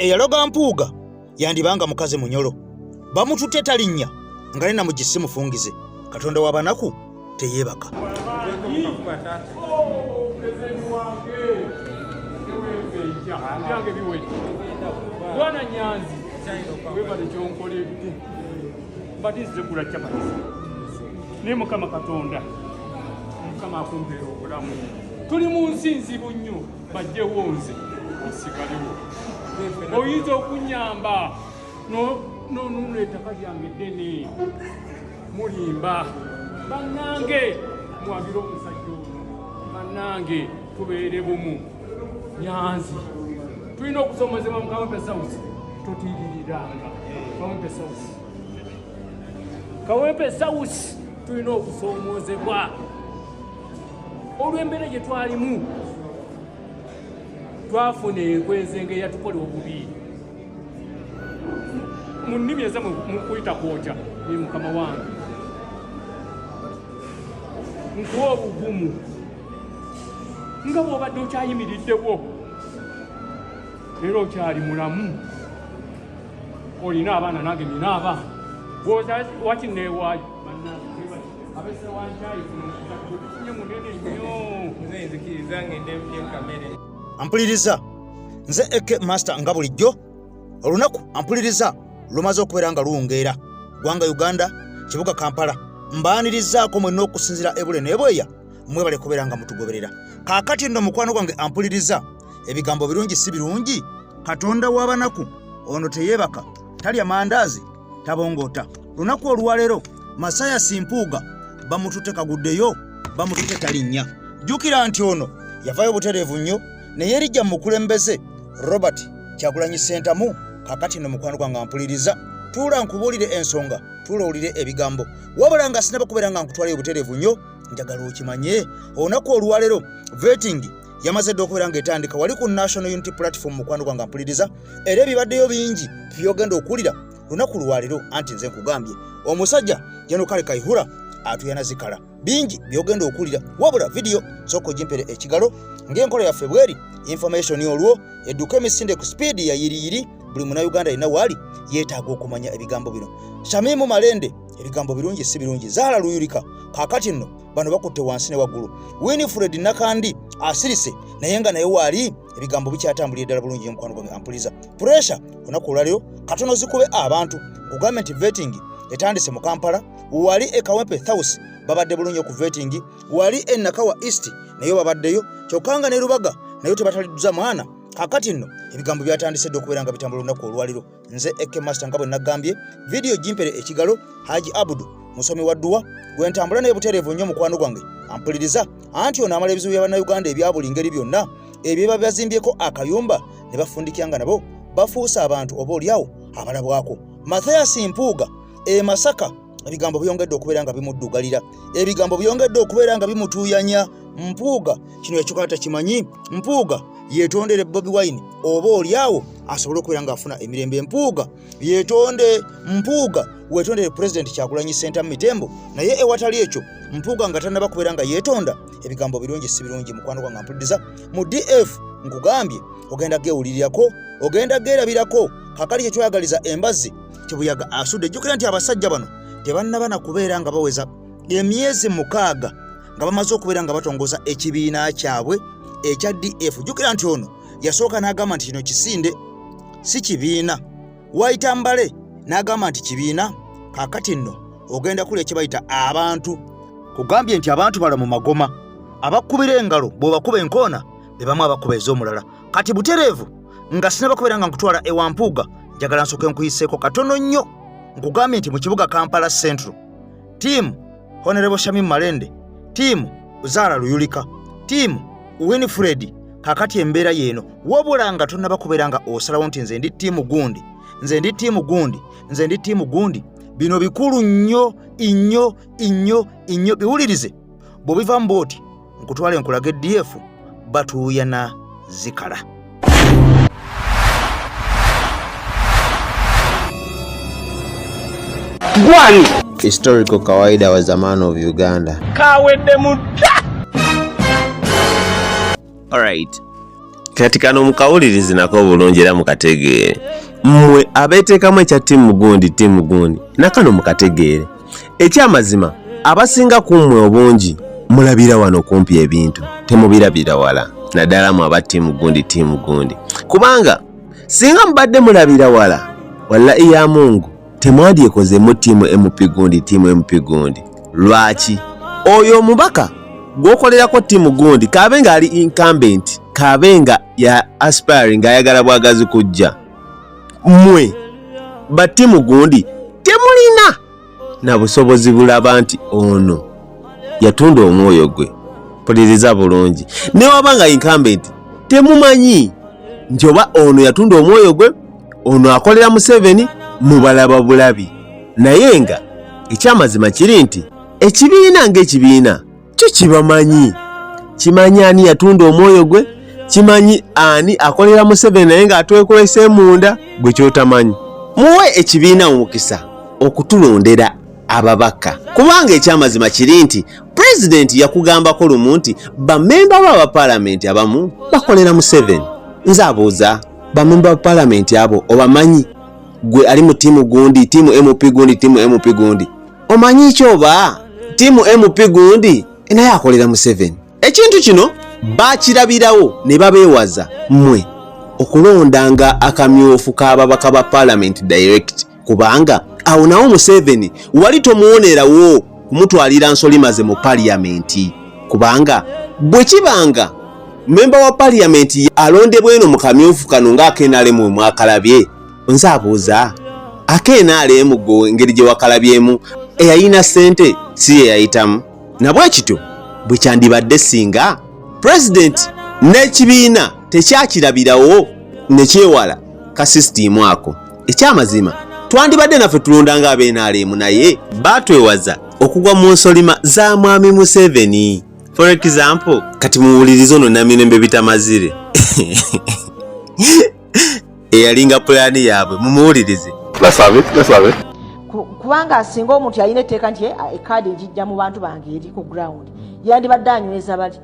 eyaloga Mpuuga yandibanga mukazi Munyolo bamututte talinnya nga nena mu gisi mufungize Katonda w'abanaku teyeebaka. Bwana Nyanzi webale kyonkoledde mbatize kula kyapatisa ne Mukama Katonda Mukama akumpeera obulamu tuli mu nsi nzibu nnyo bajje wonze osigalewo oyinza okunyamba nonuleeta kalyange ddene mulimba bannange mwabira omusajja ono bannange tubeere bumu Nyanzi tulina okusomozebwa mu Kawempe South totiiriranga Kawempe South tulina okusoomozebwa olw'embeera gye twalimu twafuna enkwezenge eyatukola obubi mu nnimi ezamu mukuyita kwokya ne Mukama wange nkuwa obugumu nga bw'obadde okyayimiriddewo leero okyali mulamu olina abaana nange nina abaana wakineewaayo Ampuliriza nze Eke Master nga bulijjo olunaku ampuliriza lumaze okubeera nga luwungeera ggwanga Uganda kibuga Kampala mbaanirizaako mwenna okusinzira ebule n'ebweya mwebale kubeera nga mutugoberera kaakati nno mukwano gwange ampuliriza ebigambo birungi si birungi Katonda w'abanaku ono teyeebaka talya mandaazi tabongoota lunaku olwaleero Masaya Simpuuga bamututte kaguddeyo bamututte talinnya jjukira nti ono yavayo butereevu nnyo naye erijja mu mukulembeze Robert Kyagulanyi Ssentamu kaakati nno mukwano gwange ampuliriza tuula nkubuulire ensonga tuula owulire ebigambo wabula nga sinaba kubeera nga nkutwalayo butereevu nnyo njagala okimanye olunaku olwaleero vetting yamaze dde okubeera ng'etandika wali ku National Unity Platform mukwano gwange ampuliriza era ebibaddeyo bingi byogenda okuwulira lunaku lwaleero anti nze nkugambye omusajja Jeno Kale Kaihura atuyana zikala bingi byogenda okuwulira wabula vidiyo sooka ogimpere ekigalo ng'enkola yaffe bweri information olwo edduka emisinde ku speed ya yiriyiri buli Munnayuganda yenna waali yeetaaga okumanya ebigambo bino. Shamimu Malende ebigambo birungi si birungi Zaala Luyulika kaakati nno bano bakutte wansi ne waggulu Winifred Nakandi asirise naye nga naye waali ebigambo bikyatambulira ddala bulungi mukwano gwange ampuliza pressure lunaku olwaleero katono zikube abantu government vetting etandise mu Kampala wali e Kawempe South babadde bulungi oku vetting wali e Nakawa East nayo babaddeyo kyokanga ne Lubaga nayo tebataliduza mwana kakati nno ebigambo byatandise dde okubeera nga bitambula lunaku olwaleero nze Eke Master nga bwe nagambye video jimpere ekigalo Haji Abudu musomi wa dduwa gwentambula naye butereevu nnyo mukwano gwange ampuliriza anti ono amala ebizibu by'Abannayuganda ebya buli ngeri byonna ebyo babazimbyeko akayumba ne bafundikiranga nabo bafuusa abantu oba oliawo abalabwako Masaya Simpuuga Masaka ebigambo byongedde okubeera nga bimuddugalira ebigambo byongedde okubeera nga bimutuuyanya Mpuuga kino yakyukata kimanyi Mpuuga yeetondere Bobi Wine oba oliawo asobole okubeera nga afuna emirembe Mpuuga yeetonde Mpuuga wetondere President Kyagulanyi Ssentamu Mitembo naye ewatali ekyo Mpuuga nga tannaba kubeera nga yeetonda ebigambo birungi si birungi mukwano gwange ampuliriza mu DF nkugambye ogenda geewulirirako ogenda geerabirako kakali kye kyoyagaliza embazzi tebuyaga asudde jjukira nti abasajja bano tebannaba na kubeera nga baweza emyezi 6 nga bamaze okubeera nga batongoza ekibiina kyabwe ekya DF jjukira nti ono yasooka n'agamba nti kino kisinde si kibiina Waitambale n'agamba nti kibiina kaakati nno ogenda kuli ekibayita abantu kugambye nti abantu bala mu magoma abakubira engalo bw'obakuba enkoona be bamu abakuba ez'omulala kati butereevu nga sinaba kubeera nga nkutwala ewa Mpuuga njagala nsooke nkuyiseeko katono nnyo nkugambye nti mu kibuga Kampala Central tiimu Honorable Shamimu Malende tiimu Zaala Luyulika tiimu Winifred kakati embeera yeeno wabula nga tonnaba kubeera nga osalawo nti nze ndi tiimu gundi nze ndi tiimu gundi nze ndi tiimu gundi bino bikulu nnyo biwulirize bw'obivamu bw'oti nkutwale nkulaga DF batuuyana zikala. Gwani historical kawaida wa zamani of Uganda kawedde mutta. Alright, kati kano mukawulirizi nako bulungi era mukategeere. Mmwe abeeteekamu ekya ttiimu gundi nakano mukategeere. Ekyamazima abasinga ku mmwe obungi mulabira wano kumpi ebintu temubirabira wala naddala mu aba ttiimu gundi kubanga singa mubadde mulabira wala wallahi ya Mungu temwandyekozemu ttiimu MP gundi. Lwaki? Oyo omubaka gwokolerako ttiimu gundi kabe nga ali incumbent, kabe nga ya aspiring ayagala bwagazi kujja, mmwe ba ttiimu gundi temulina na busobozi bulaba nti ono yatunda omwoyo gwe. Puliriza bulungi, ne wabanga incumbent temumanyi njoba ono yatunda omwoyo gwe, ono akolera Museveni, mubalaba bulabi. Naye nga ekyamazima kiri nti ekibiina ng'ekibiina kyo kibamanyi, kimanyi ani yatunda omwoyo gwe, kimanyi ani akolera Museveni naye ng'atwekwese munda gwe kyotamanyi. Muwe ekibiina omukisa okutulondera ababaka, kubanga ekyamazima kiri nti President yakugambako lumu nti bamemba b'aba Parliament abamu bakolera Museveni. Nze abuuza, bamemba ba Parliament abo obamanyi? Gwe ali mu ttiimu gundi, ttiimu MP gundi, omanyi kyoba ttiimu MP gundi naye akolera Museveni? Ekintu kino bakirabirawo ne babeewaza mmwe okulondanga akamyofu k'ababaka ba Parliament direct, kubanga awo nawo Museveni wali tomuwonerawo kumutwalira nsolimaze mu Parliament, kubanga bwe kibanga memba wa Parliament alondebwa eno mu kamyofu kano ng'akeenalemu mwakalabye. Nze abuuza, akeenalemu go engeri gye wakalabyemu eyayina ssente si yeyayitamu? Nabwe kityo bwe kyandibadde singa President n'ekibiina tekyakirabirawo ne kyewala ka sisitimu ako. Ekyamazima twandibadde naffe tulondanga abeenalemu, naye batwewaza okugwa mu nsolima za mwami Museveni. For example, kati muwulirize ono Namirembe Bitamazire eyalinga pulaani yaabwe, mumuwulirize. Kubanga singa omuntu yalina etteeka nti ekaadi njijja mu bantu bange eri ku ground, yandibadde anyweza bali.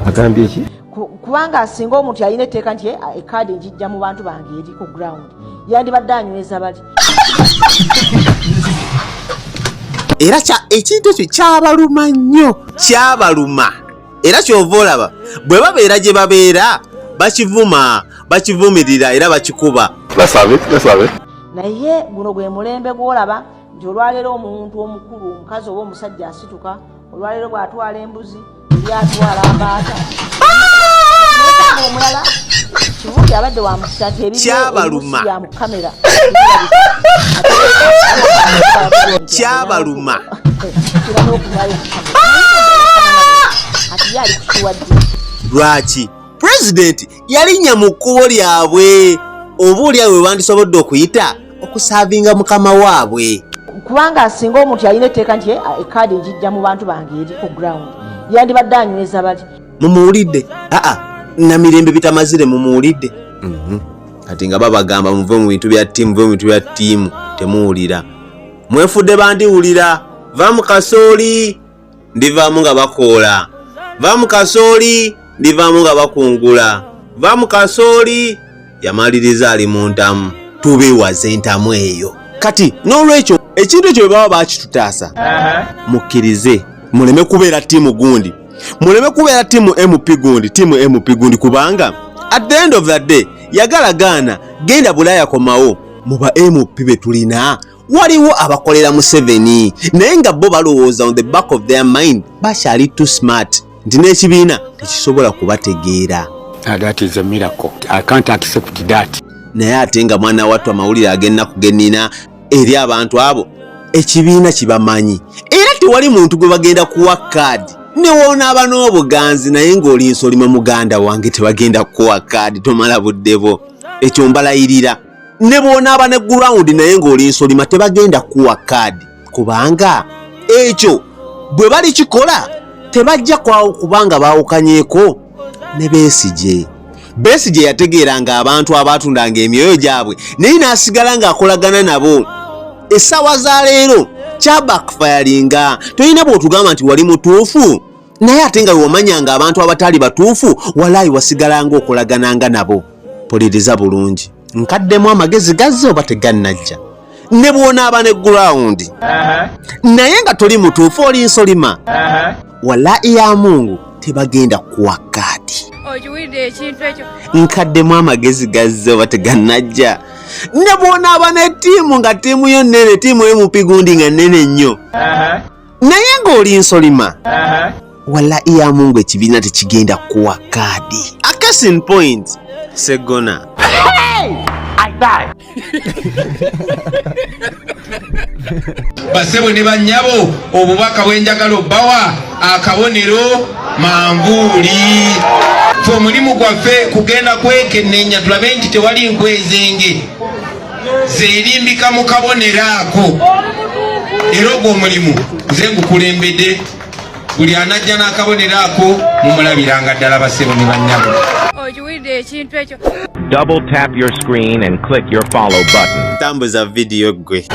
Agambye ki? Kubanga singa omuntu yalina etteeka nti ekaadi njijja mu bantu bange eri ku ground, yandibadde anyweza bali. Era ekintu ekyo kyabaluma nnyo, kyabaluma. Era kyova olaba bwe babeera gye babeera bakivuma, bakivumirira era bakikuba. Naye guno gwe mulembe gw'olaba nti olwaleero omuntu omukulu, omukazi oba omusajja asituka, olwaleero bw'atwala embuzi lyatwala ambaata omulala kivundi abadde wa mukisa nti kyabaluma, kamera kyabaluma. Lwaki? President yalinnya mu kkubo lyabwe, obuulya we wandisobodde okuyita okusaavinga mukama waabwe. Kubanga singa omuntu yalina etteeka nti ekaadi njijja mu bantu bange eri ku ground, yandibadde anyweza bali. Mumuwulidde? Namirembe Bitamazire mumuwulidde? Kati nga babagamba muve mu bintu bya ttiimu, temuwulira. Mwefudde bandiwulira. Va mu kasooli ndivaamu nga bakoola, va mu kasooli ndivaamu nga bakungula, va mu kasooli yamaliriza ali mu ntamu. Tubeewaze entamu eyo. Kati n'olwekyo ekintu ekyo bwe baba bakitutaasa, mukkirize muleme kubeera ttiimu gundi, muleme kubeera ttiimu MP gundi, kubanga at the end of the day yagalagaana genda Bulaaya komawo mu ba MP be tulina waliwo abakolera Museveni, naye nga bo balowooza on the back of their mind bakyali too smart nti n'ekibiina tekisobola kubategeera. That is a miracle. I can't accept that. Naye ate nga mwana wattu amawulire ag'ennaku gennina eri abantu abo ekibiina kibamanyi, era tewali muntu gwe bagenda kuwa kaadi newonaaba n'obuganzi naye ng'oli nsolima muganda wange tebagenda kuwa kaadi, tomala budde bo. Ekyo mbalayirira. Ne bwonaaba ne ground naye ng'oli nsolima tebagenda kuwa kaadi, kubanga ekyo bwe bali kikola tebajja kwawo kubanga baawukanyeeko ne Besigye. Besigye yategeeranga abantu abaatundanga emyoyo gyabwe naye n'asigala ng'akolagana nabo. Essaawa za leero kyabakfayalinga tolina bw'otugamba nti wali mutuufu naye ate nga wewamanyanga abantu abatali batuufu walaayi wasigalanga okolagananga nabo. Mpuliriza bulungi, nkaddemu amagezi gazze oba tegannajja ne bw'onaaba ne gurawundi naye nga toli mutuufu oli nsolima walaayi ya Mungu tebagenda kuwa kaadi. Okiwulidde ekintu ekyo? Nkaddemu amagezi gazze oba tegannajja ne bw'onaaba ne ttiimu nga ttiimu yo nnene, ttiimu y'emupigundi nga nnene nnyo naye ng'oli nsolima walaayi ya Mungu ekibiina tekigenda kuwa kaadi. A case in point, Segona. Basebo ne bannyabo obubaka bwenjagala obbawa akabonero manvuuli. Fe omulimu gwaffe kugenda kwekennenya tulabe nti tewali nkwezenge zeerimbika mu kabonero ako. Era ogwo omulimu nze ngukulembedde, buli anajja n'akabonero ako mumulabiranga ddala basebo ne bannyabo. Okiwulidde ekintu ekyo? Double tap your screen and click your follow button. Tambuza video gwe.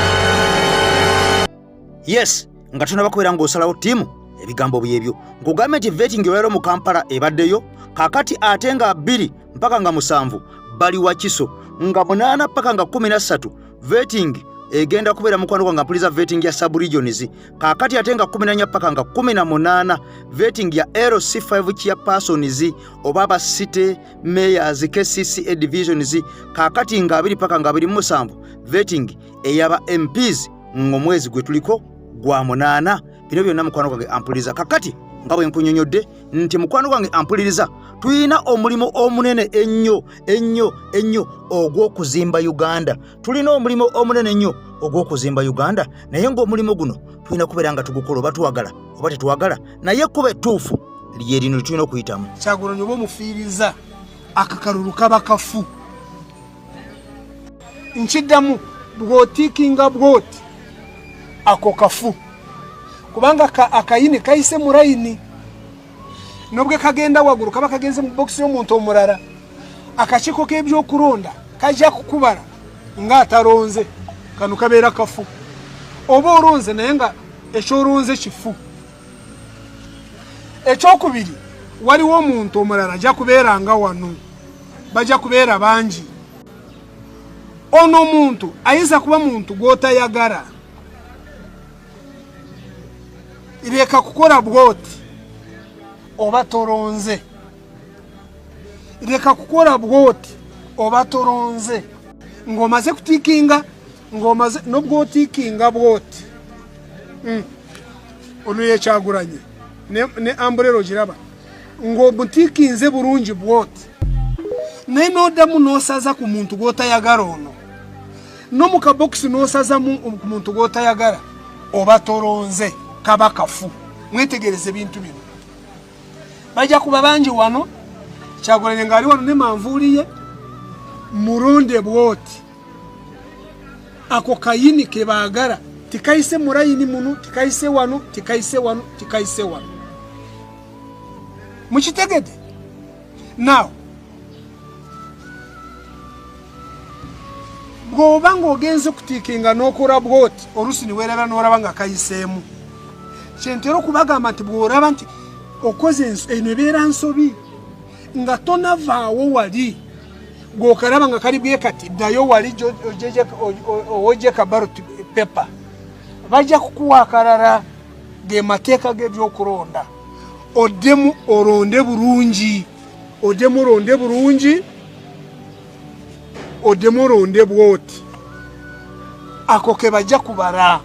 Yes, nga tunaba kubeera ng'osalawo ttiimu ebigambo byebyo. Nkugambye nti vetting olwaleero mu Kampala ebaddeyo, kaakati ate nga 2 mpaka nga 7 bali Wakiso, nga 8 mpaka nga 13 vetting egenda kubeera mukwano gwange mpuliriza vetting ya sub-regions, kaakati ate nga 14 mpaka nga 18 vetting ya LC5 chairpersons oba aba city mayors KCCA divisions, kaakati nga 2 mpaka nga 27 vetting eyaba MPs ng'omwezi gwe tuliko gwa 8. Bino byonna mukwano gwange ampuliriza. Kakati nga bwe nkunyonyodde nti mukwano gwange ampuliriza, tulina omulimu omunene ennyo ogw'okuzimba Uganda. Tulina omulimu omunene ennyo ogw'okuzimba Uganda, naye ng'omulimu guno tulina kubeera nga tugukola oba tuwagala oba tetuwagala, naye kuba ettuufu lye lino tulina okuyitamu. Kyagulanyi oba omufiiriza akakalulu kaba kafu. Nkiddamu bw'otiikinga bw'oti ako kafu, kubanga akayini kayise mu layini nobwe kagenda waggulu kaba kagenze mu bokisi y'omuntu omulala, akakiiko k'ebyokulonda kajja kukubala ng'ataronze, kano kabeera kafu. Oba olonze naye nga ekyolonze kifu. Ekyokubiri, waliwo omuntu omulala ajja kubeera nga wano, bajja kubeera bangi. Ono omuntu ayinza kuba muntu gw'otayagala, leka kukola bwoti oba tolonze, leka kukola bwoti oba tolonze, ng'omaze kutiikinga, ng'omaze n'obwotiikinga bwoti. Ono ye Kyagulanyi ne Ambrero giraba ng'omutiikinze bulungi bwoti, naye n'oddamu n'osaza ku muntu gw'otayagala ono, no mu kabokisi n'osazamu ku muntu gw'otayagala oba tolonze, kaba kafu. Mwetegereze ebintu bino, bajja kuba bangi wano. Kyagulanyi ng'ali wano ne manvuuli ye, mulonde bwoti ako kayini ke baagala, tikayise mu layini muno, tikayise wano, tikayise wano, tikayise wano. Mukitegede? Now bw'oba ng'ogenze kutiikinga n'okola bwoti, oluusi ne weeraba n'olaba nga kayiseemu. Kyentera okubagamba nti bw'olaba nti okoze eno ebeera nsobi nga tonavaawo wali, gw'okalaba nga kali bwe kati ddayo wali owojjeka ballot paper, bajja kukuwa akalala, ge mateeka g'ebyokulonda. Oddemu olonde bulungi, oddemu olonde bulungi, oddemu olonde bwoti, ako ke bajja kubala.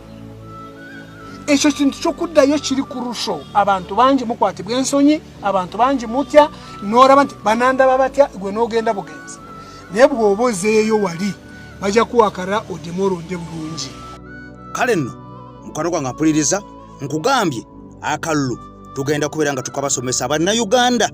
Ekyo kintu ky'okuddayo kiri ku lusho. Abantu bangi mukwatibwa ensonyi, abantu bangi mutya, n'olaba nti banandaba batya, gwe n'ogenda bugenzi. Naye bw'oba ozeeyo wali, bajja kuwakala oddemu olonde bulungi. Kale nno mukwano gwange ampuliriza, nkugambye akalulu tugenda kubeera nga tukabasomesa Abannayuganda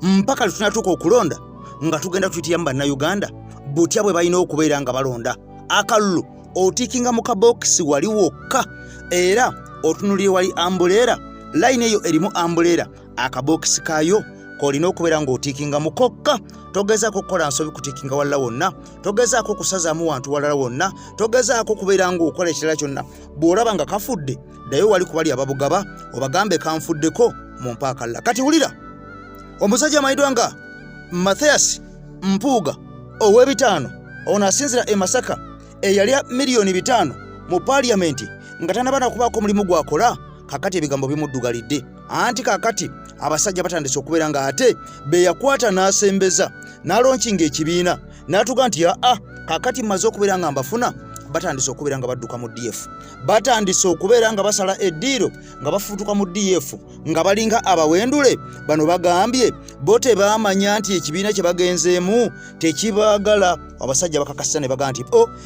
mpaka tunatuuka okulonda nga tugenda tuyitira mu Bannayuganda butya bwe balina okubeera nga balonda. Akalulu otiikinga mu kabokisi wali wokka, era otunulire wali ambuleera, layini eyo erimu ambuleera, akabokisi kaayo kolina okubeera ng'otiikinga mukokka togezaako kukola nsobi kutiikinga walala wonna togezaako kusazaamu wantu walala wonna togezaako kubeera ng'okola ekirala kyonna bw'olaba nga kafudde ddayo wali ku bali ababugaba obagambe kanfuddeko mu mpaakalala kati wulira omusajja amanyiddwa nga Mathias Mpuuga ow'ebitaano ono asinzira e Masaka eyalya miliyoni 5 mu paaliyamenti nga tanaba nakubaako mulimu gwakola kakati ebigambo bimuddugalidde anti kakati abasajja batandise okubeera nga ate beyakwata n'asembeza n'alonkinga ekibiina n'atuga nti kakati mmaze okubeera nga mbafuna batandise okubeera nga badduka mu DF batandise okubeera nga basala eddiiro nga bafutuka mu DF nga balinga abawendule bano bagambye bo tebaamanya nti ekibiina kye bagenzeemu tekibaagala abasajja bakakasisa ne bagamba nti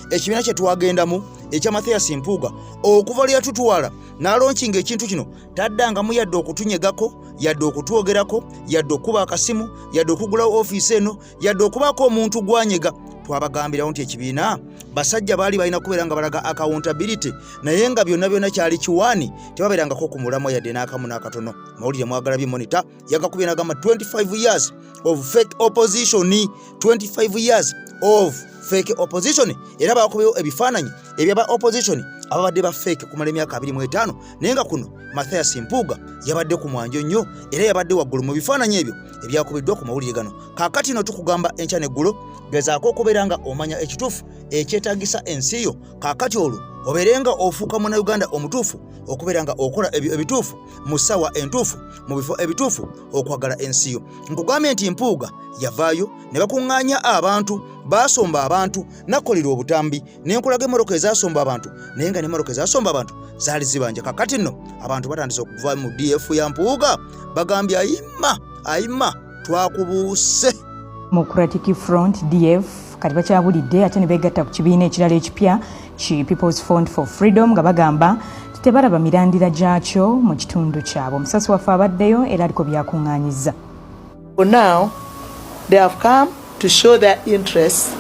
ekibiina kye twagendamu ekya Mathias Mpuuga okuva lya tutwala n'alonkinga ekintu kino taddangamu yadde okutunyegako yadde okutwogerako yadde okuba akasimu yadde okugulawo ofiisi eno yadde okubaako omuntu gwanyega twabagambirawo nti ekibiina basajja baali balina kubeera nga balaga accountability naye nga byonna kyali kiwaani tebabeerangako ku mulamwa yadde n'akamu n'akatono mawulire mwagala bimonita yagakubye n'agamba 25 years of fake opposition 25 years of fake opposition era bakubeyo ebifaananyi ebyaba opposition ababadde ba fake kumala emyaka 25 naye nga kuno Mathias Mpuuga yabadde ku mwanjo nnyo era yabadde waggulu mu bifaananyi ebyo ebyakubiddwa ku mawulire gano kaakati no tukugamba enkya n'eggulo gezaako okubeera nga omanya ekituufu ekyetaagisa ensi yo kaakati olwo obeerenga ofuuka munnayuganda omutuufu okubeera nga okola ebyo ebituufu mu ssawa entuufu mu bifo ebituufu okwagala ensi yo nkugambye nti Mpuuga yavaayo ne bakuŋŋaanya abantu baasomba abantu nakolera obutambi n'enkulaga emmotoka ezasomba abantu naye nga n'emmotoka ezasomba abantu zaali zibanja kakati nno abantu batandise okuva mu DF ya Mpuuga bagambye ayima twakubuuse Democratic Front DF kati bakyabulidde ate ne beegatta ku kibiina ekirala ekipya ki People's Front for Freedom nga bagamba tebalaba mirandira gyakyo mu kitundu kyabwe omusasi waffe abaddeyo era aliko byakuŋŋaanyiza. For now, they have come to show their interest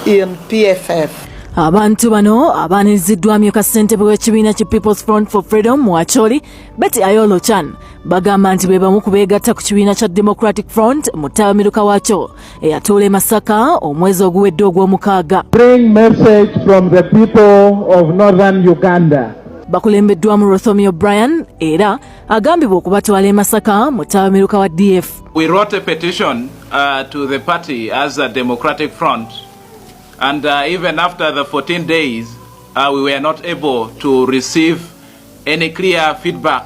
in PFF. Abantu bano abaaniriziddwa amyuka ssentebe w'ekibiina ki People's Front for Freedom mu Acholi Betty Ayolo Chan bagamba nti be bamu ku beegatta ku kibiina kya Democratic Front mu ttaamiruka waakyo eyatuula e Masaka omwezi oguwedde ogw'omukaaga. Bring message from the people of northern Uganda. Bakulembeddwamu Rothomio Brian era agambibwa okubatwala e Masaka mu ttaamiruka wa DF. We wrote a petition to the party as a Democratic Front. And even after the 14 days, we were not able to receive any clear feedback.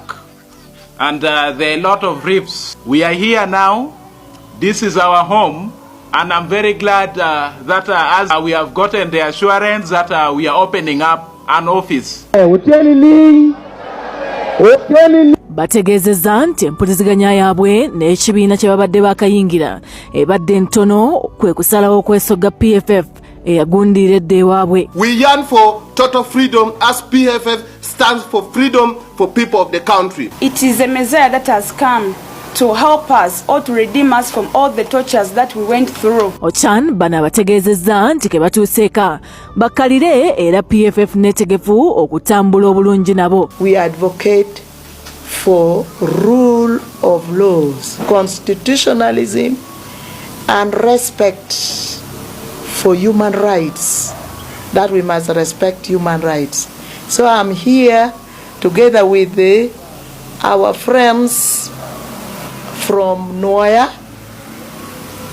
And there are a lot of rifts. We are here now. This is our home. And I'm very glad that as we have gotten the assurance that we are opening up an office. Bategeezezza nti empuliziganya yaabwe n'ekibiina kye babadde baakayingira ebadde ntono kwe kusalawo okwesogga PFF eyagundiiredde ewaabwe. We yearn for total freedom as PFF stands for freedom for people of the country. It is a Messiah that has come to help us or to redeem us from all the tortures that we went through. Ochan bana abategeezezza nti ke batuuseeka bakkalire era PFF netegefu okutambula obulungi nabo. We advocate for rule of laws, constitutionalism and respect for human rights, that we must respect human rights. So I'm here together with our friends from Noya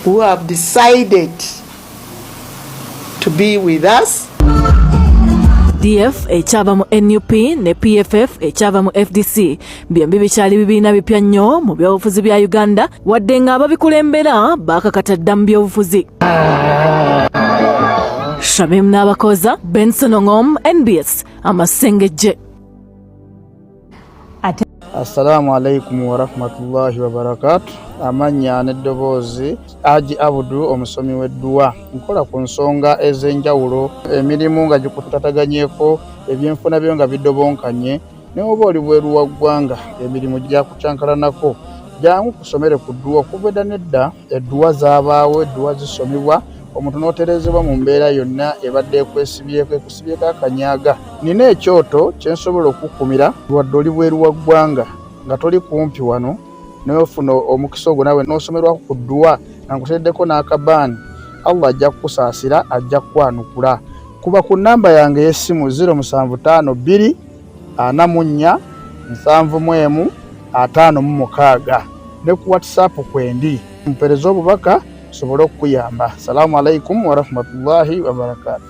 who have decided to be with us. DF ekyava mu NUP ne PFF ekyava mu FDC byombi bikyali bibiina bipya nnyo mu byobufuzi bya Uganda wadde nga ababikulembera baakakata dda mu byobufuzi. Shamim Nabakoza, Benson Ongom, NBS, Amasengejje. Assalamu alaikum wa rahmatullahi wa barakatuh. Amanya n'eddoboozi Haji Abudu omusomi w'edduwa. Nkola ku nsonga ez'enjawulo emirimu nga gikutataganyeko ebyenfuna byo nga bidobonkanye ne oba oli bweru wa ggwanga emirimu gyakucankalanako jangu kusomere ku dduwa okuva nedda edduwa zaabaawo edduwa zisomibwa omuntu n'oterezebwa mu mbeera yonna ebadde ekwesibyeko ekusibyeko akanyaaga. Nina ekyoto kye nsobola okukumira wadde oli bweru wa ggwanga nga toli kumpi wano nofuna omukisa ogwo nawe nosomerwa ku dua nankuteddeko n'akabaani Allah ajja kukusaasira ajja kukwanukula. Kuba ku namba yange y'essimu 0752 44 71 ne ku WhatsApp kwendi mpereza obubaka sobole okuyamba. Assalamu alaikum wa rahmatullahi wa barakatuh.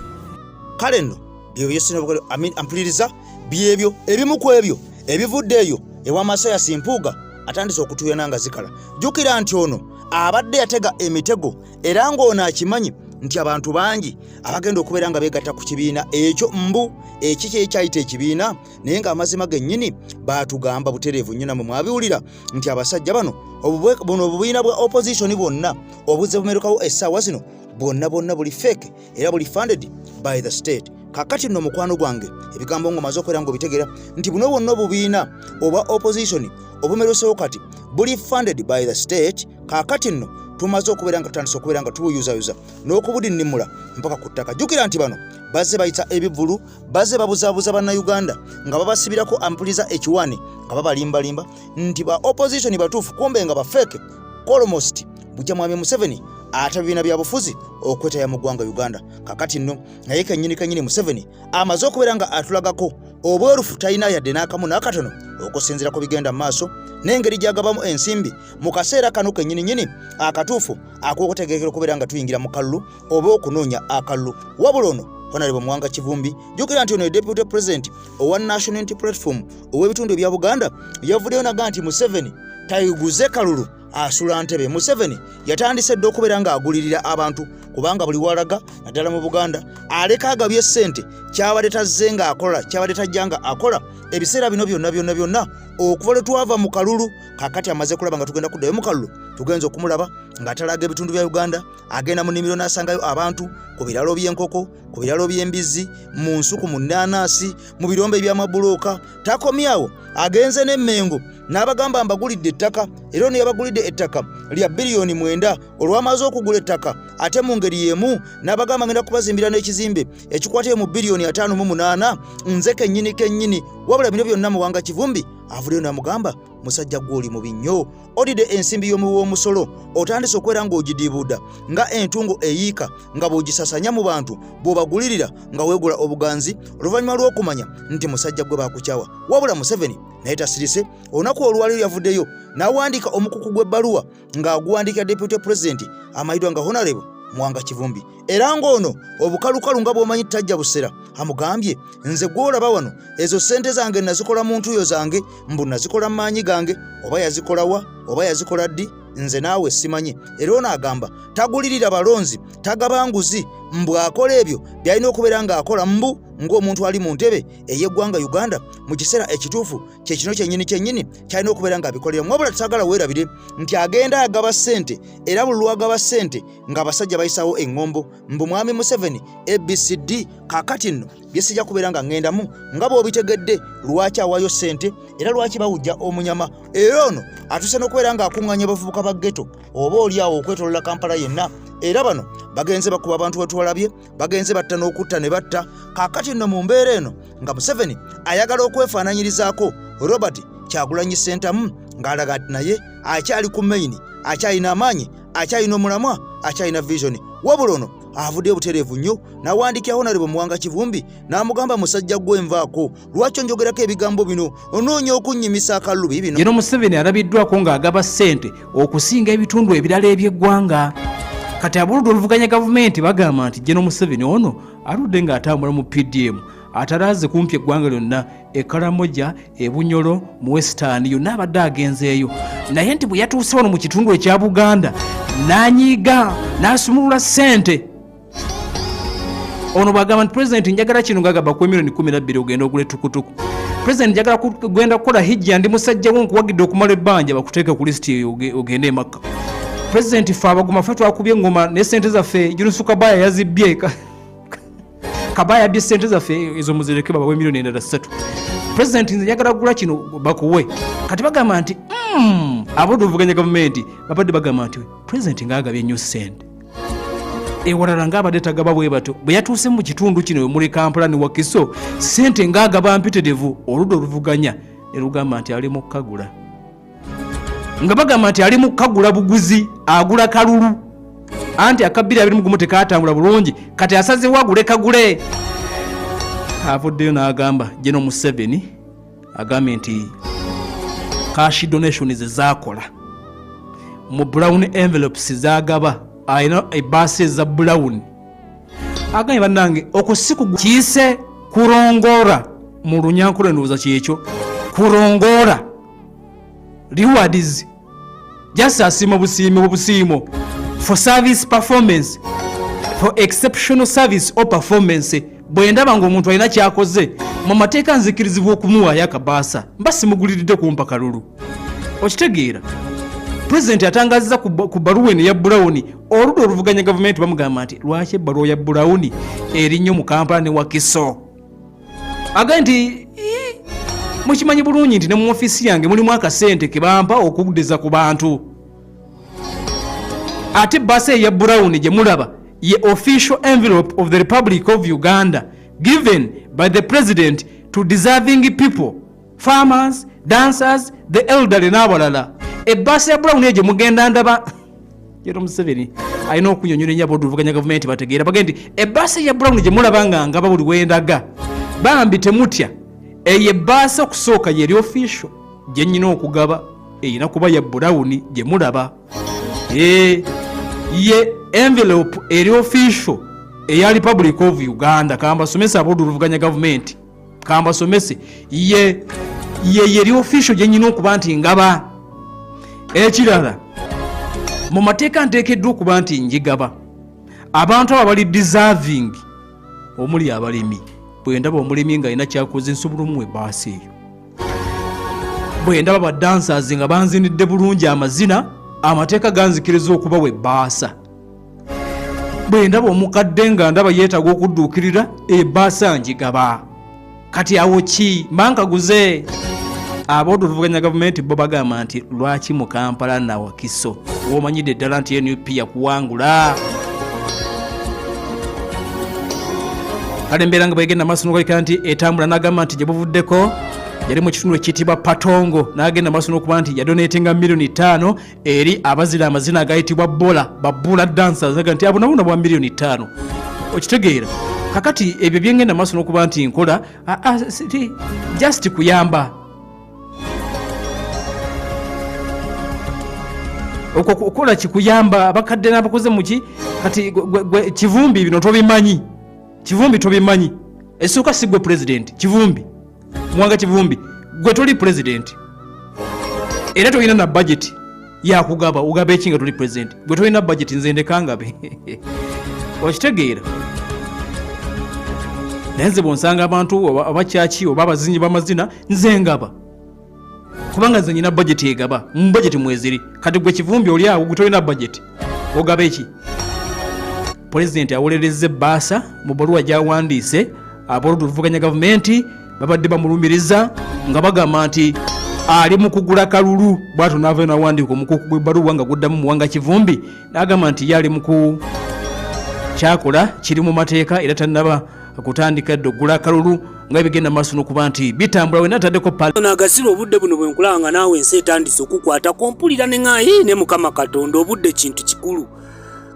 Kale nno byo byesino ampuliriza byebyo ebimu ku ebyo ebivuddeeyo ewamasa ya Simpuuga atandise okutuyana nga zikala. Jukira nti ono abadde yatega emitego era ng'ono akimanyi nti abantu bangi abagenda okubeera nga beegatta ku kibiina ekyo mbu ekiki ekyayita ekibiina naye ng'amazima gennyini baatugamba butereevu nnyo namwe mwabiwulira nti abasajja bano buno obubiina bwa opposition bwonna obuzze bumerukawo essaawa zino bwonna buli fake era buli funded by the state. Kakati nno mukwano gwange ebigambo ng'omaze okubeera ng'obitegeera nti buno bwonna obubiina oba opposition obumerusewo kati buli funded by the state. Kakati nno tumaze okubeera nga tutandise okubeera nga tubuyuzayuza n'okubudinimula mpaka ku ttaka. Jjukira nti bano bazze bayita ebivvulu, bazze babuzaabuza bannayuganda nga babasibirako ampuliza ekiwaani nga babalimbalimba nti ba opposition batuufu kumbe nga bafeeke almost bujja mwami Museveni ate bibiina bya bufuzi okwetaya mu ggwanga Uganda. Kakati nno naye kennyini Museveni amaze okubeera nga atulagako obwerufu talina yadde n'akamu n'akatono okusinziira ku bigenda mu maaso n'engeri gy'agabamu ensimbi mu kaseera kano kennyini akatuufu ak'okutegeekera okubeera nga tuyingira mu kalulu oba okunoonya akalulu. Wabula ono Honorable Mwanga Kivumbi jjukira nti ono ye Deputy President owa National Unity Platform ow'ebitundu ebya Buganda yavuddeyo naga nti Museveni tayiguze kalulu asula ntebe. Museveni yatandise dde okubeera nga agulirira abantu kubanga buli walaga naddala mu Buganda aleka agabye ssente kyabadde tazze nga akola kyabadde tajja nga akola ebiseera bino byonna okuva lwe twava mu kalulu. Kakati amaze kulaba nga tugenda kuddayo mu kalulu tugenza okumulaba ng'atalaga ebitundu bya Uganda agenda mu nnimiro n'asangayo abantu ku biralo by'enkoko ku biralo by'embizzi mu nsuku mu nnaanaasi mu birombe eby'amabulooka. Takomyawo agenze n'emmengo n'abagamba mbagulidde ettaka era ono yabagulidde ettaka lya biliyoni 9 olwamaze okugula ettaka ate mu ngeri y'emu n'abagamba ngenda kubazimbira n'ekizimbe ekikwatiye mu biliyoni 5.8 nze kennyini wabula bino byonna Mwanga Kivumbi avuddeyo n'amugamba musajja gw'oli mubi nnyo odidde ensimbi y'omuwi w'omusolo otandise okubeera ng'ogidiibuuda nga entungo eyiika nga bw'ogisasanya mu bantu bw'obagulirira nga weegula obuganzi oluvannyuma lw'okumanya nti musajja gwe baakukyawa. Wabula Museveni naye tasirise olunaku olwaliro yavuddeyo n'awandiika omukuku gw'ebbaluwa ng'aguwandiikira Deputy President amayitwa nga Honorable Mwanga Kivumbi era ng'ono obukalukalu nga bw'omanyi tajja busera amugambye nze gw'olaba wano ezo ssente zange nazikola mu ntuuyo zange mbu nazikola maanyi gange oba yazikola wa oba yazikola ddi nze naawe simanyi. Era ono agamba tagulirira balonzi tagaba nguzi mbu akola ebyo byalina okubeera ng'akola mbu ng'omuntu ali mu ntebe ey'eggwanga Uganda mu kiseera ekituufu kye kino kyennyini kyalina okubeera ng'abikolera. Wabula tutagala weerabire nti agenda agaba ssente era buli lwagaba ssente ng'abasajja bayisawo eŋŋombo mbu mwami Museveni ABCD. Kakati nno bye sijja kubeera nga ŋŋendamu nga bw'obitegedde lwaki awaayo ssente era lwaki bawujja omunyama. Era ono atuse n'okubeera ng'akuŋŋaanya abavubuka ba ghetto oba oli awo okwetoolola Kampala yenna. Era bano bagenze bakuba abantu wetwalabye bagenze batta n'okutta ne batta. Kakati nno mu mbeera eno nga Museveni ayagala okwefaananyirizaako Robert Kyagulanyi Ssentamu ng'alaga nti naye akyali ku maini akyalina amaanyi akyalina omulamwa akyalina vision. Wabula ono avudde butereevu nnyo n'awandiikira Honorable Mwanga Kivumbi n'amugamba musajja gwenvaako lwaki onjogerako ebigambo bino onoonya okunnyimisa akalulu bibino. Yeno Museveni alabiddwako ng'agaba ssente okusinga ebitundu ebirala eby'eggwanga. Kati abuludde oluvuganya gavumenti bagamba nti General Museveni ono aludde ng'atambula mu PDM atalaze kumpi eggwanga lyonna Karamoja Bunyoro mu Western yonna abadde agenzeeyo naye nti bwe yatuuse wano mu kitundu ekya Buganda n'anyiiga n'asumulula ssente. Ono bagamba nti President njagala kino ngagaba ku miliyoni 12 ogenda ogula ettukutuku. President njagala kugenda kukola hijja ndi musajja wo nkuwagidde okumala ebbanja bakuteeka ku lisiti ogende e Makka. President faba gumafe twakubye ngoma ne sente zaffe Junusu Kabaya yazibbye Kabaya yabbye sente zaffe ezo muzireke baba miliyoni 3. President nze njagala kugula kino bakuwe. Kati bagamba nti abodo vuganya gavumenti babadde bagamba nti President ngagabye nnyo sente. Ewalala ngabadde tagaba bwe bato bwe yatuuse mu kitundu kino muri Kampala ne Wakiso sente ngagaba mpitedevu oludo oluvuganya ne lugamba nti ali mu kagula. nga bagamba nti ali mu kagula buguzi agula kalulu anti akabiri abiri mugumu tekatambula bulungi kati asazeewo agule kagule. Avuddeyo n'agamba General Museveni agambye nti cash donations zaakola mu brown envelopes zagaba ayina ebaasi eza brown. Agambye bannange okusiku kiise kurongora mu Lunyankole ndowooza kyekyo kurongora rewards just asiima busiimo for service performance for exceptional service or performance. Bwe ndaba ng'omuntu alina kyakoze mu mateeka nzikirizibwa okumuwaayo akabaasa mba simuguliridde kumpa kalulu. Okitegeera President atangazza ku baluwa eno ya Brown oludda oluvuganya gavumenti bamugamba nti lwaki ebbaluwa ya Brown erinnyo mu Kampala ne Wakiso. Agambye nti mukimanyi bulungi nti ne mu ofiisi yange mulimu akasente ke bampa okugudeza ku bantu. Ate bbaasa eya Brown gye mulaba ye official envelope of the Republic of Uganda given by the President to deserving people, farmers, dancers, the elderly n'abalala. Ebaasi ya Brown gye mugenda ndaba General Museveni alina okunyonyola ennyo ab'oluvuganya gavumenti bategeera bagenda nti ebaasi ya Brown gye mulaba nga ngaba buli wendaga bambi temutya eyo ebaasi okusooka yeri official gye nnyina okugaba eyina kuba ya Brown gye mulaba. Ye envelope eri official eya Republic of Uganda kambasomesa ab'oluvuganya gavumenti kambasomese ye yeri official gye nnyina okuba nti ngaba. Ekirala mu mateeka nteekeddwa okuba nti njigaba abantu abo bali deserving omuli abalimi. Bwe ndaba omulimi nga alina kyakoze nsobola omuwa ebaasi eyo. Bwe ndaba ba dancers nga banzinidde bulungi amazina amateeka ganzikiriza okubawa ebbaasa. Bwe ndaba omukadde nga ndaba yeetaaga okudduukirira ebbaasa njigaba. Kati awo ki mankaguze ab'oluvuganya gavumenti bo bagamba nti lwaki mu Kampala na Wakiso womanyidde ddala nti NUP yakuwangula. Kale embeera nga bwegenda maaso n'okulabika nti etambula n'agamba nti gye buvuddeko yali mu kitundu ekiyitibwa Patongo n'agenda maaso n'okuba nti yadoneetinga $5,000,000 eri abazira amazina agayitibwa babula dancers aga nti abonabona bwa $5,000,000. Okitegeera kakati ebyo byengenda maaso n'okuba nti nkola just kuyamba okukola kikuyamba abakadde n'abakoze muki kati kivumbi bino tobimanyi. Kivumbi tobimanyi esooka si gwe president kivumbi mwanga kivumbi gwe toli president era tolina na budget yakugaba ugaba ekinga toli president gwe tolina budget nze ndekangabe. Okitegeera nenze bonsanga abantu abakyaki oba abazinyi b'amazina nze ngaba kubanga nze nyina budget egaba mu budget mweziri kati gwe kivumbi oli awo gwe tolina budget ogaba eki. President awolerezza ebbaasa mu baluwa gy'awandiise ab'oluvuganya gavumenti babadde bamulumiriza nga bagamba nti ali mu kugula kalulu bw'atyo n'avayo n'awandiika omukuku gw'ebbaluwa nga guddamu muwanga kivumbi n'agamba nti ye ali mu kyakola kiri mu mateeka era tannaba kutandika dde okugula kalulu nga bigenda maaso n'okuba nti bitambula wena ataddeko nagasira obudde buno bwe nkulanga naawe ensi etandise okukwata kompulira ne ŋaayi ne Mukama Katonda obudde kintu kikulu.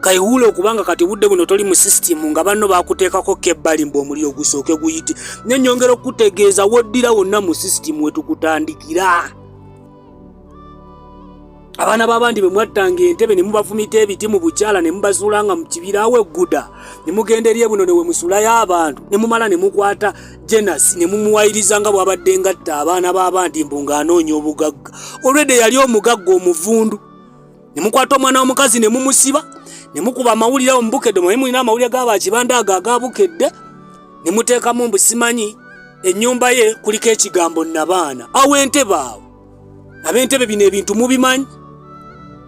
Kaiwule okubanga kati budde buno toli mu system nga banno bakuteekako kebbali mbu omuliro gusooke guyite. Nnyongera okutegeeza woddira wonna mu system wetukutandikira. Abaana b'abandi bwe mwattanga entebe ne mubafumita ebiti mu bukyala ne mubasuulanga mu kibira awo egguda ne mugenda eri buno ne we musulayo abantu ne mumala ne mukwata Jenas ne mumuwayiriza nga bw'abadde ngatta abaana b'abandi mbu ng'anoonya obugagga. Olwedde yali omugagga omuvundu ne mukwata omwana w'omukazi ne mumusiba ne mukuba amawulire awo mubukedde mwe mulina amawulire g'abakibanda ago agabukedde ne muteekamu mbu simanyi ennyumba ye kuliko ekigambo Nabaana awo entebe awo ab'entebe bino ebintu mubimanyi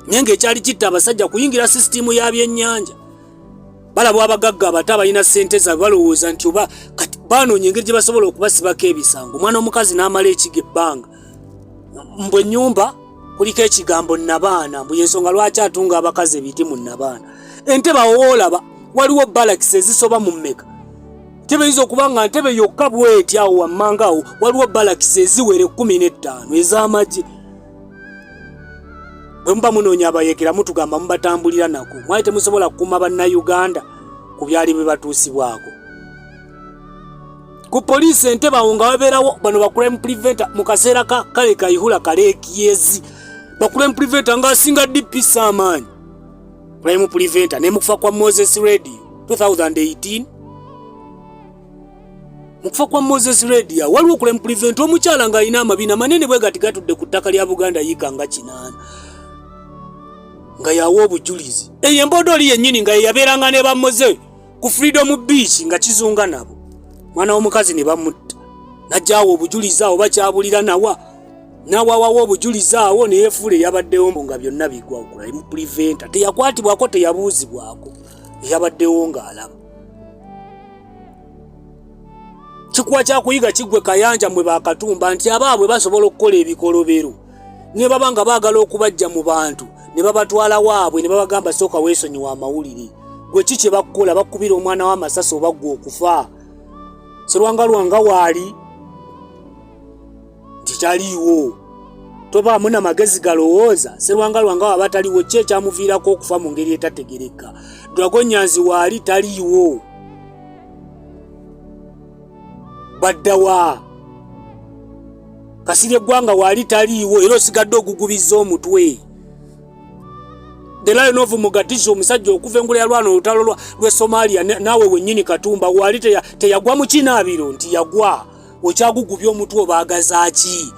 naye ng'ekyali kitta abasajja kuyingira sisitimu ya byennyanja balabwa abagagga abato abalina ssente zaabwe balowooza nti oba kati baanoonya engeri gye basobola okubasibako ebisango. Omwana omukazi n'amala ekiga ebbanga mbwe ennyumba kuliko ekigambo Nabaana mbu yensonga lwaki atunga abakazi ebiti mu Nabaana. Entebe awo woolaba waliwo balakisi ezisoba mu mmeka. Ntebe yizo okuba nga ntebe yokka bw'eti awo wammanga awo waliwo balakisi eziwere 15 ez'amagye. bwe muba munoonya abayekera mutugamba mubatambulira nako mwaye temusobola kukuuma bannayuganda ku byali bwe batuusibwako ku poliisi Entebbe awo nga wabeerawo bano ba crime preventer mu kaseera kale kayihula kaleekiyezi ba crime preventer ng'asinga DPS amaanyi crime preventer ne mukufa kwa Moses Radio 2018 mukufa kwa Moses Radio waliwo crime preventer omukyala nga alina amabina manene bwe gati gatudde ku ttaka lya Buganda yiika nga 8 nga yawa obujulizi eyo embodooli yennyini nga yabeeranga ne bamoze ku Freedom Beach nga kizunga nabo mwana w'omukazi ne bamutta najjaawo obujulizi awo bakyabulira nawawawo obujulizi awo ne yeefuula eyabaddewo nga byonna bigwa okula mu preventer teyakwatibwako teyabuuzibwako eyabaddewo ng'alaba kikuwa kyakuyiga kiggwe Kayanja mwe bakatumba nti abaabwe basobola okukola ebikolobero ne baba nga baagala okubajja mu bantu ne babatwala waabwe ne babagamba sooka weesonyiwa amawulire gwe kiki bakukola bakubira omwana w'amasasi oba gwe okufa Sserwanga waali nti taliiwo tobaamu na magezi galowooza Sserwanga waba taliiwo ki ekyamuviirako okufa mu ngeri etategereka Dragon Nyanzi waali taliiwo baddawa Kasirye Gwanga waali taliiwo era osigadde ogugubizza omutwe The Lion of Mogadishu omusajja okuva engula ya lwano olutalo lw'e Somalia naawe wennyini Katumba waali teyagwa mu kinaabiro nti yagwa okyagugubya omutwe obaagaza ki